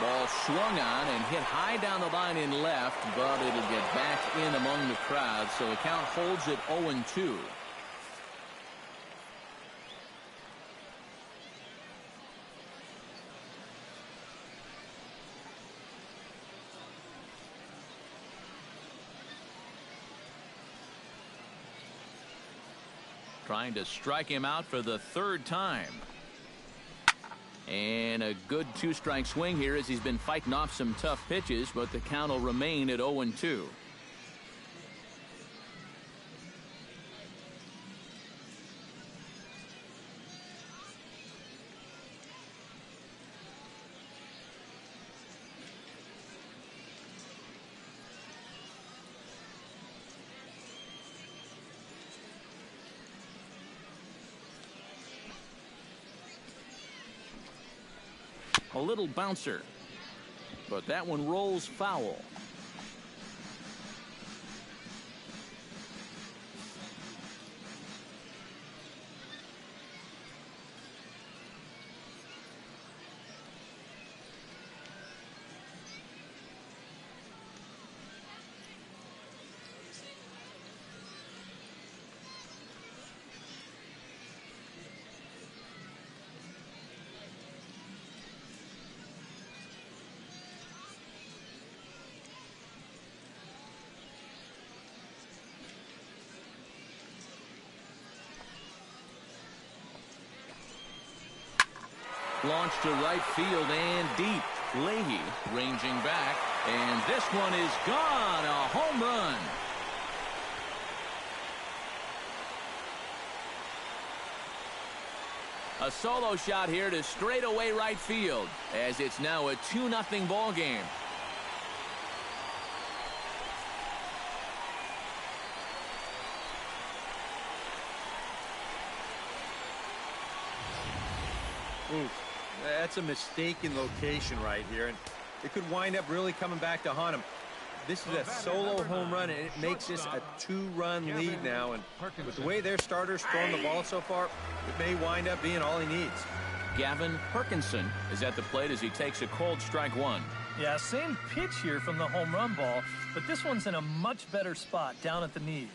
Ball swung on and hit high down the line in left, but it'll get back in among the crowd, so the count holds at 0-2. Trying to strike him out for the third time. And a good two-strike swing here as he's been fighting off some tough pitches, but the count will remain at 0-2. A little bouncer, but that one rolls foul. Launched to right field and deep. Leahy ranging back, and this one is gone. A home run. A solo shot here to straightaway right field, as it's now a 2-0 ball game. Oof. That's a mistaken location right here, and it could wind up really coming back to haunt him. This is a solo home run, and it makes this a 2-run lead now, and with the way their starter's thrown the ball so far, it may wind up being all he needs. Gavin Perkinson is at the plate as he takes a cold strike one. Yeah, same pitch here from the home run ball, but this one's in a much better spot down at the knees.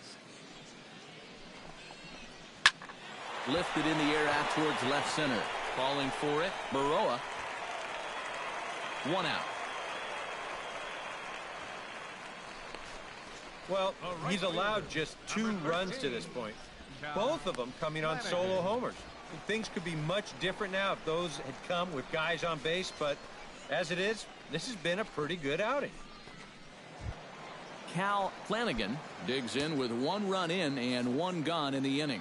Lifted in the air out towards left center. Calling for it, Baroa. One out. Well, he's allowed just 2 runs to this point, both of them coming on solo homers. Things could be much different now if those had come with guys on base, but as it is, this has been a pretty good outing. Cal Flanagan digs in with 1 run in and 1 gone in the inning.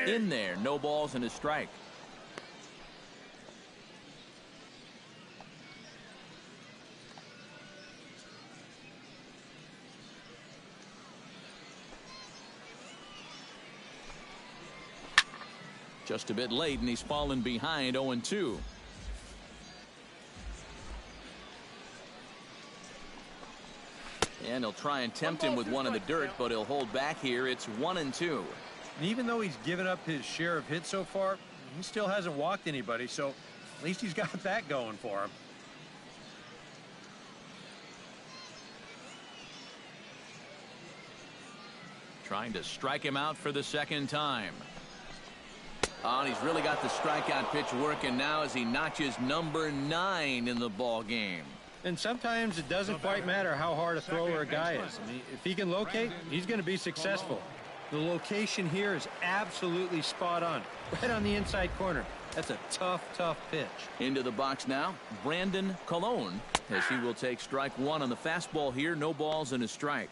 In there, no balls and a strike. Just a bit late, and he's fallen behind 0-2. And he'll try and tempt him with one in the dirt, but he'll hold back here. It's 1-2. And even though he's given up his share of hits so far, he still hasn't walked anybody, so at least he's got that going for him. Trying to strike him out for the second time. Oh, and he's really got the strikeout pitch working now as he notches number 9 in the ball game. And sometimes it doesn't quite matter how hard a thrower a guy is. I mean, if he can locate, he's going to be successful. The location here is absolutely spot on, right on the inside corner. That's a tough, tough pitch. Into the box now, Brandon Colon, as he will take strike 1 on the fastball here. No balls and a strike.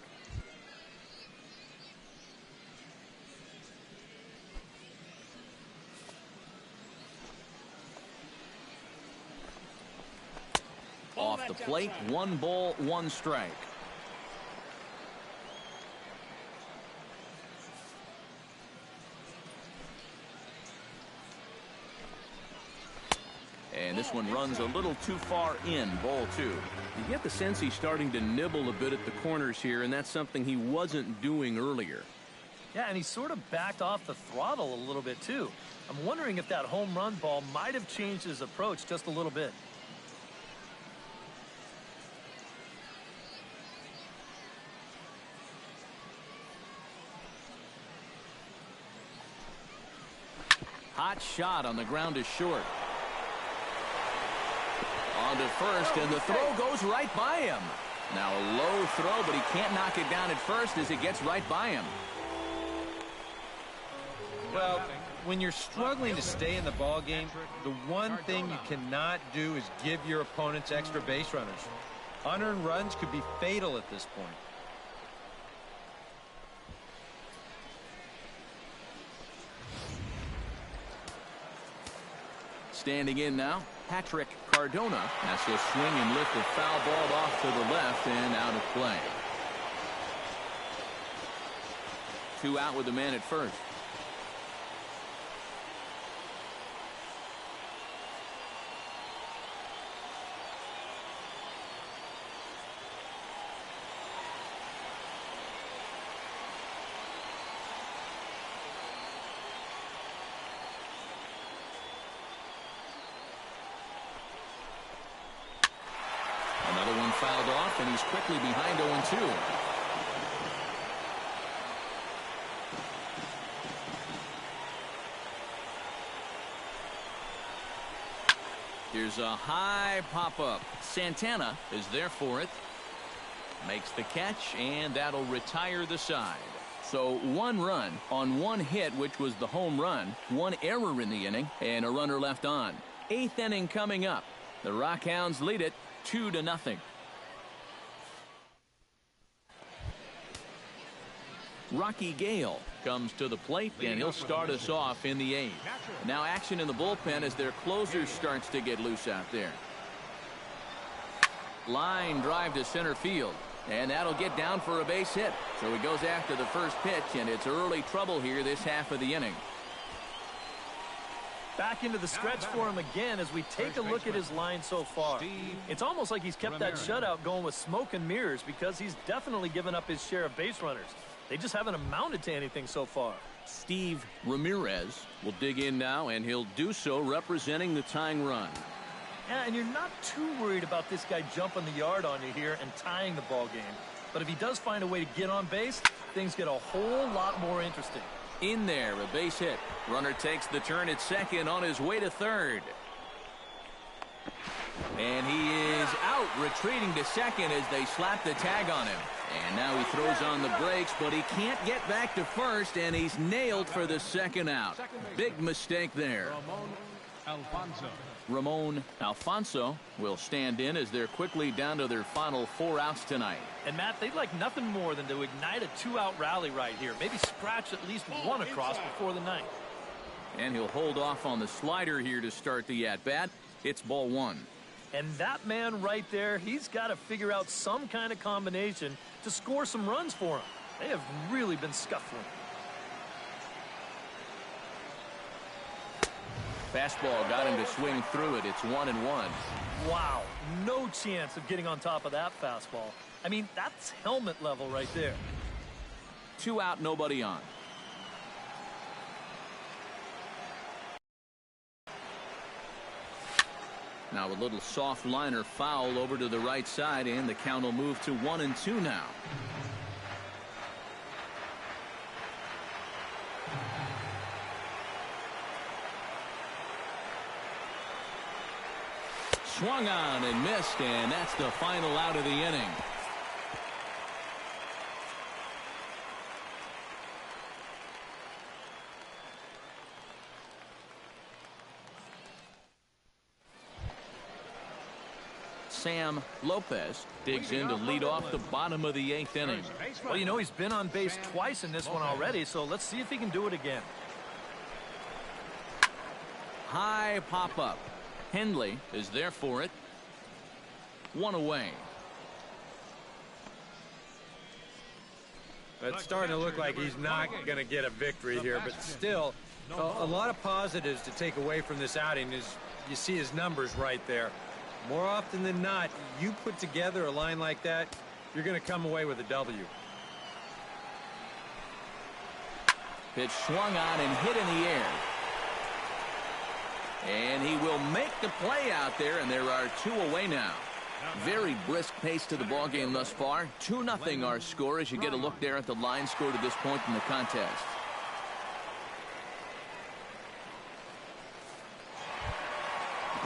Off the plate, 1 ball, 1 strike. And this one runs a little too far in, ball 2. You get the sense he's starting to nibble a bit at the corners here, and that's something he wasn't doing earlier. Yeah, and he sort of backed off the throttle a little bit, too. I'm wondering if that home run ball might have changed his approach just a little bit. Hot shot on the ground is short. On to first, and the throw goes right by him. Now a low throw, but he can't knock it down at first as it gets right by him. Well, when you're struggling to stay in the ball game, the one thing you cannot do is give your opponents extra base runners. Unearned runs could be fatal at this point. Standing in now, Patrick Cardona. That's a swing and lift, a foul ball off to the left and out of play. 2 out with the man at first. Another one fouled off, and he's quickly behind 0-2. Here's a high pop-up. Santana is there for it. Makes the catch, and that'll retire the side. So 1 run on 1 hit, which was the home run. 1 error in the inning, and a runner left on. 8th inning coming up. The Rockhounds lead it 2-0. Rocky Gale comes to the plate, and he'll start us off in the 8th. Now action in the bullpen as their closer starts to get loose out there. Line drive to center field, and that'll get down for a base hit. So he goes after the first pitch, and it's early trouble here this half of the inning. Back into the stretch for him again as we take a look at his line so far. It's almost like he's kept that shutout going with smoke and mirrors because he's definitely given up his share of base runners. They just haven't amounted to anything so far. Steve Ramirez will dig in now, and he'll do so representing the tying run. Yeah, and you're not too worried about this guy jumping the yard on you here and tying the ball game. But if he does find a way to get on base, things get a whole lot more interesting. In there, a base hit. Runner takes the turn at second on his way to third. And he is out, retreating to second as they slap the tag on him. And now he throws on the brakes, but he can't get back to first, and he's nailed for the second out. Big mistake there. Ramon Alfonso will stand in as they're quickly down to their final 4 outs tonight. And Matt, they'd like nothing more than to ignite a 2-out rally right here. Maybe scratch at least 1 across before the 9th. And he'll hold off on the slider here to start the at-bat. It's ball one. And that man right there, he's got to figure out some kind of combination to score some runs for him. They have really been scuffling. Fastball got him to swing through it. It's 1-1. Wow, no chance of getting on top of that fastball. I mean, that's helmet level right there. 2 out, nobody on. Now a little soft liner foul over to the right side, and the count will move to 1-2 now. Swung on and missed, and that's the final out of the inning. Sam Lopez digs in to lead off the bottom of the 8th inning. Well, you know, he's been on base twice in this one already, so let's see if he can do it again. High pop-up. Henley is there for it. 1 away. It's starting to look like he's not going to get a victory here, but still, a lot of positives to take away from this outing is you see his numbers right there. More often than not, you put together a line like that, you're going to come away with a W. Pitch swung on and hit in the air. And he will make the play out there, and there are 2 away now. Very brisk pace to the ballgame thus far. 2-0 our score as you get a look there at the line score to this point in the contest.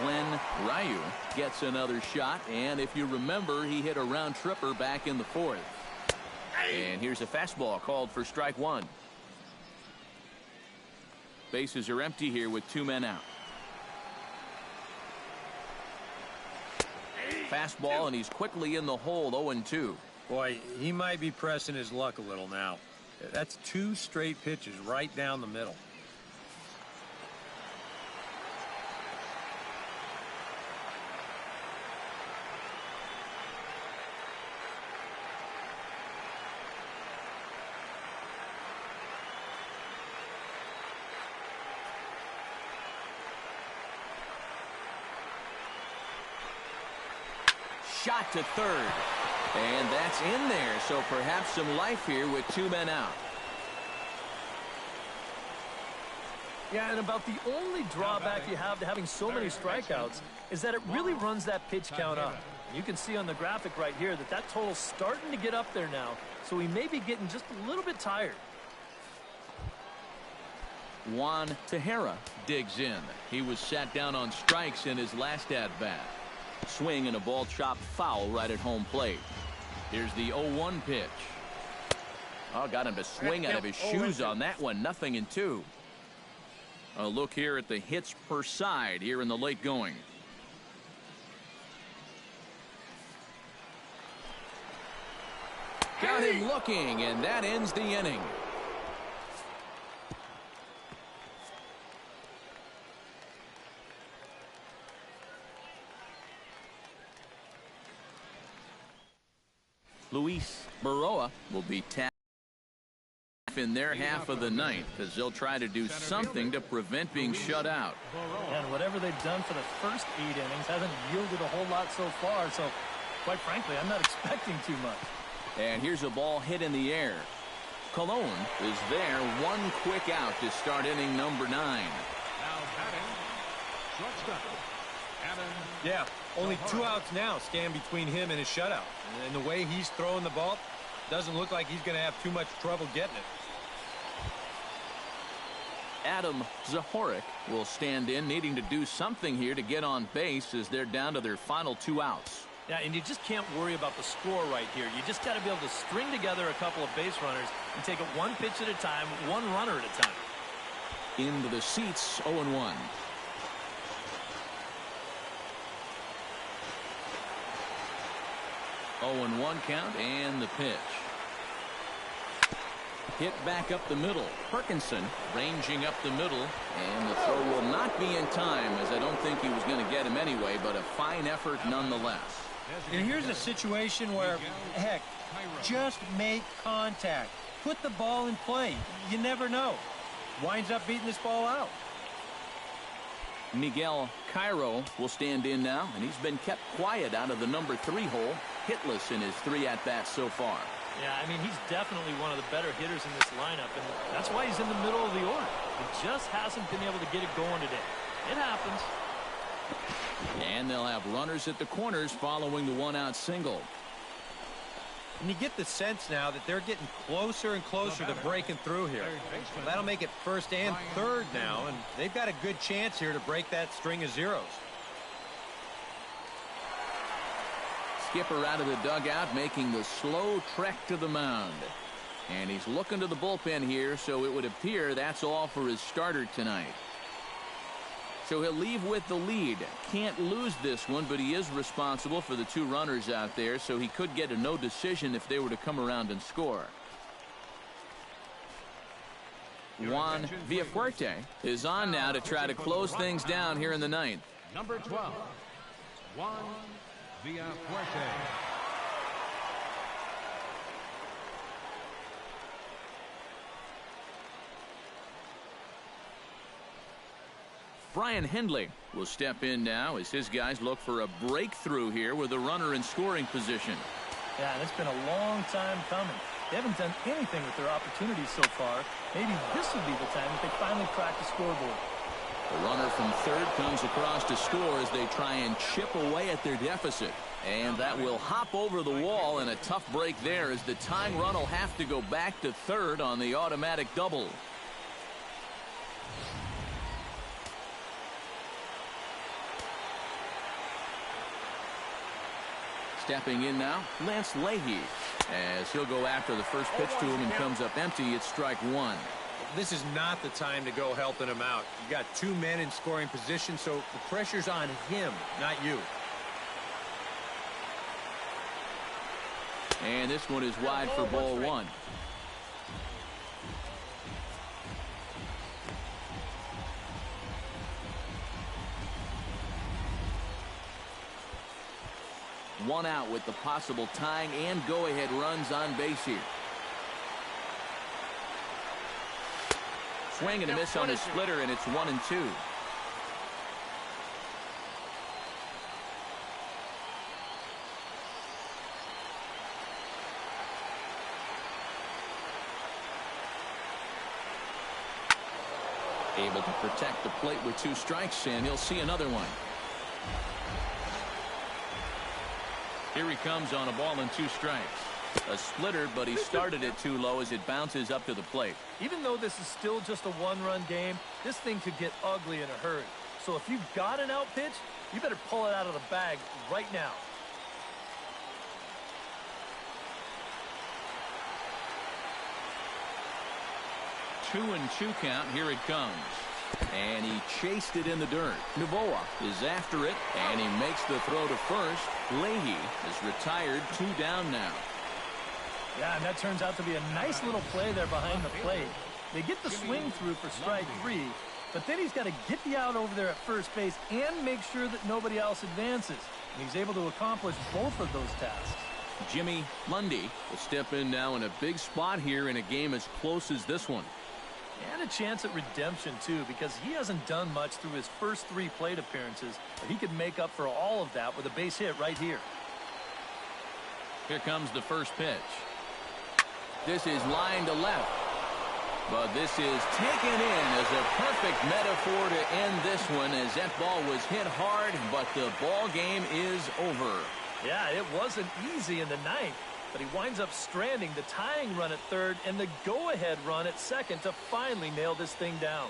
Glenn Ryu gets another shot, and if you remember, he hit a round tripper back in the 4th. And here's a fastball called for strike 1. Bases are empty here with 2 men out. Fastball, and he's quickly in the hole. 0-2. Boy, he might be pressing his luck a little now. That's 2 straight pitches right down the middle. Shot to third, and that's in there, so perhaps some life here with 2 men out. Yeah, and about the only drawback you have to having so many strikeouts is that it really runs that pitch count up. You can see on the graphic right here that that total's starting to get up there now, so he may be getting just a little bit tired. Juan Tejera digs in. He was sat down on strikes in his last at-bat. Swing and a ball chopped foul right at home plate. Here's the 0-1 pitch. Oh, got him to swing out of his shoes on that one. 0-2. A look here at the hits per side here in the late going. Got him looking, and that ends the inning. Luis Baroa will be tapped in their half of the 9th as they'll try to do something to prevent being shut out. And whatever they've done for the first 8 innings hasn't yielded a whole lot so far, so quite frankly, I'm not expecting too much. And here's a ball hit in the air. Colon is there. 1 quick out to start inning number 9. Now batting, shortstop. Yeah, only 2 outs now stand between him and his shutout. And the way he's throwing the ball, doesn't look like he's going to have too much trouble getting it. Adam Zahorik will stand in, needing to do something here to get on base as they're down to their final 2 outs. Yeah, and you just can't worry about the score right here. You just got to be able to string together a couple of base runners and take it 1 pitch at a time, 1 runner at a time. Into the seats, 0-1. Oh, 0-1 count, and the pitch. Hit back up the middle. Perkinson ranging up the middle. And the throw will not be in time, as I don't think he was going to get him anyway, but a fine effort nonetheless. And here's a situation where, heck, just make contact. Put the ball in play. You never know. Winds up beating this ball out. Miguel Cairo will stand in now, and he's been kept quiet out of the number 3 hole. Hitless in his 3 at-bats so far. Yeah, I mean, he's definitely one of the better hitters in this lineup, and that's why he's in the middle of the order. He just hasn't been able to get it going today. It happens. And they'll have runners at the corners following the 1-out single. And you get the sense now that they're getting closer and closer to breaking through here. Well, that'll make it first and third now, and they've got a good chance here to break that string of zeros. Skipper out of the dugout making the slow trek to the mound. And he's looking to the bullpen here, so it would appear that's all for his starter tonight. So he'll leave with the lead. Can't lose this one, but he is responsible for the 2 runners out there, so he could get a no decision if they were to come around and score. Juan Villafuerte is on now to try to close things down here in the 9th. Number 12, Juan Villafuerte. Brian Henley will step in now as his guys look for a breakthrough here with a runner in scoring position. Yeah, and it's been a long time coming. They haven't done anything with their opportunities so far. Maybe this would be the time that they finally crack the scoreboard. The runner from third comes across to score as they try and chip away at their deficit. And that will hop over the wall, and a tough break there as the tying run will have to go back to third on the automatic double. Stepping in now, Lance Leahy, as he'll go after the first pitch to him and comes up empty. It's strike 1. This is not the time to go helping him out. You got 2 men in scoring position, so the pressure's on him, not you. And this one is wide for ball 1. One out with the possible tying and go-ahead runs on base here. Swing and a miss on his splitter, and it's 1-2. Able to protect the plate with 2 strikes, and he'll see another one. Here he comes on a ball and 2 strikes. A splitter, but he started it too low as it bounces up to the plate. Even though this is still just a 1-run game, this thing could get ugly in a hurry. So if you've got an out pitch, you better pull it out of the bag right now. Two and 2 count. Here it comes. And he chased it in the dirt. Novoa is after it, and he makes the throw to first. Leahy is retired, 2 down now. Yeah, and that turns out to be a nice little play there behind the plate. They get the swing through for strike 3, but then he's got to get the out over there at first base and make sure that nobody else advances. And he's able to accomplish both of those tasks. Jimmy Lundy will step in now in a big spot here in a game as close as this one. And a chance at redemption, too, because he hasn't done much through his first 3 plate appearances, but he could make up for all of that with a base hit right here. Here comes the first pitch. This is line to left. But this is taken in as a perfect metaphor to end this one, as that ball was hit hard, but the ball game is over. Yeah, it wasn't easy in the 9th. But he winds up stranding the tying run at third and the go-ahead run at second to finally nail this thing down.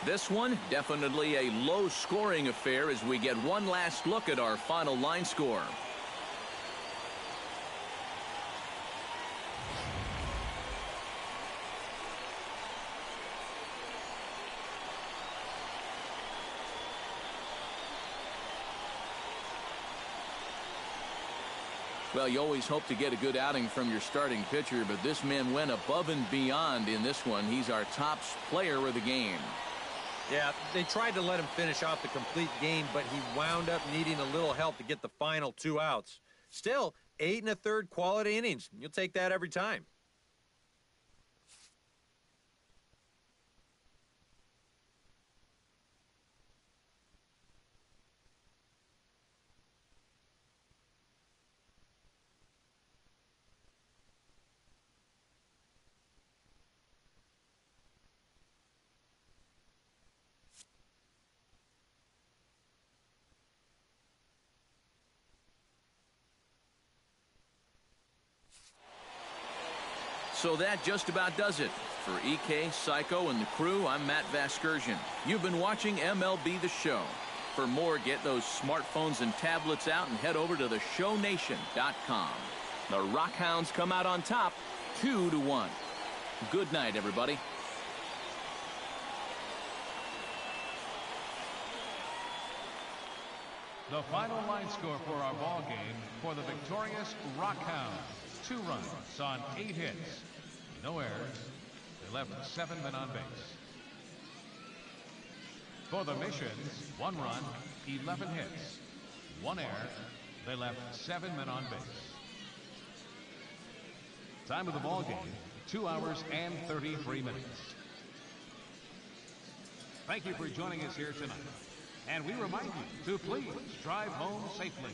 This one, definitely a low-scoring affair as we get one last look at our final line score. Well, you always hope to get a good outing from your starting pitcher, but this man went above and beyond in this one. He's our top player of the game. Yeah, they tried to let him finish off the complete game, but he wound up needing a little help to get the final 2 outs. Still, 8 1/3 quality innings. You'll take that every time. So that just about does it. For EK, Psycho, and the crew, I'm Matt Vasgersian. You've been watching MLB The Show. For more, get those smartphones and tablets out and head over to theshownation.com. The Rockhounds come out on top, 2-1. Good night, everybody. The final line score for our ball game for the victorious Rockhounds. 2 runs on 8 hits. No errors. They left 7 men on base. For the Missions, 1 run, 11 hits. 1 error. They left 7 men on base. Time of the ball game, 2 hours and 33 minutes. Thank you for joining us here tonight. And we remind you to please drive home safely.